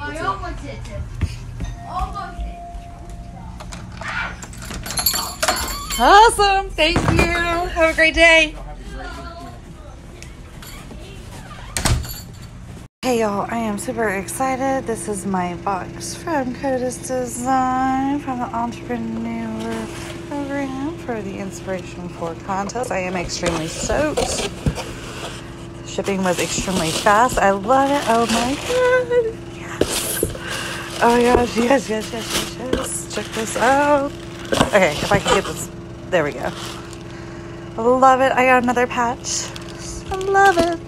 I almost hit him. Almost hit. Awesome. Thank you. Have a great day. Hey y'all, I am super excited. This is my box from Coda's Design from the Entrepreneur Program for the Inspiration4 contest. I am extremely stoked. Shipping was extremely fast. I love it. Oh my god. Yes. Oh my gosh. Yes. Check this out. Okay, if I can get this. There we go. I love it. I got another patch. I love it.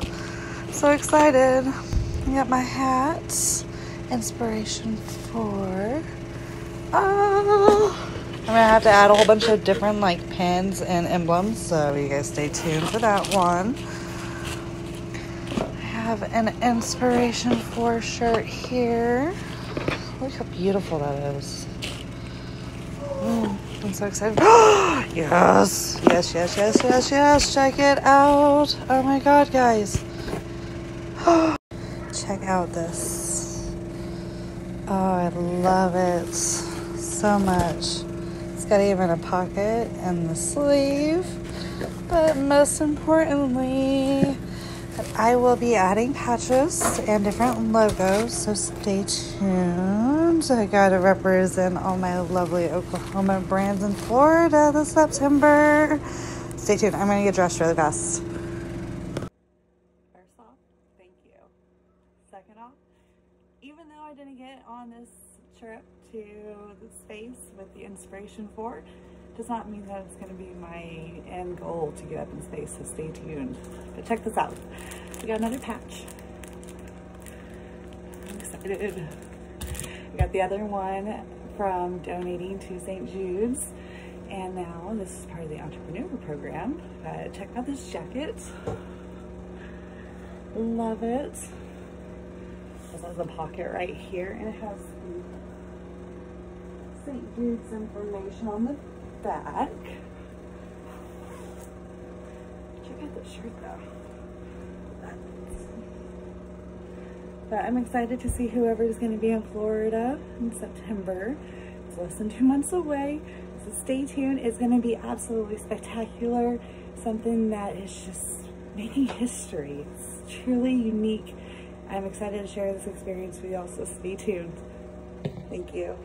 So excited. I got my hat. Inspiration4. Oh. I'm gonna have to add a whole bunch of different like pins and emblems. So you guys stay tuned for that one. I have an Inspiration4 shirt here. Look how beautiful that is. I'm so excited. Yes. Check it out. Oh my god, guys. Check out this. Oh, I love it so much. It's got even a pocket in the sleeve. But most importantly, I will be adding patches and different logos, so stay tuned. I gotta represent all my lovely Oklahoma brands in Florida this September. Stay tuned. I'm gonna get dressed really fast. First off, thank you. Second off, even though I didn't get on this trip to the space with the Inspiration4, does not mean that it's going to be my end goal to get up in space, so stay tuned. But check this out. We got another patch. I'm excited. We got the other one from donating to St. Jude's. And now this is part of the Entrepreneur Program. Check out this jacket. Love it. This has a pocket right here, and it has St. Jude's information on the back. Check out this shirt though. But I'm excited to see whoever is going to be in Florida in September. It's less than 2 months away, so stay tuned. It's going to be absolutely spectacular. Something that is just making history. It's truly unique. I'm excited to share this experience with you all, so stay tuned. Thank you.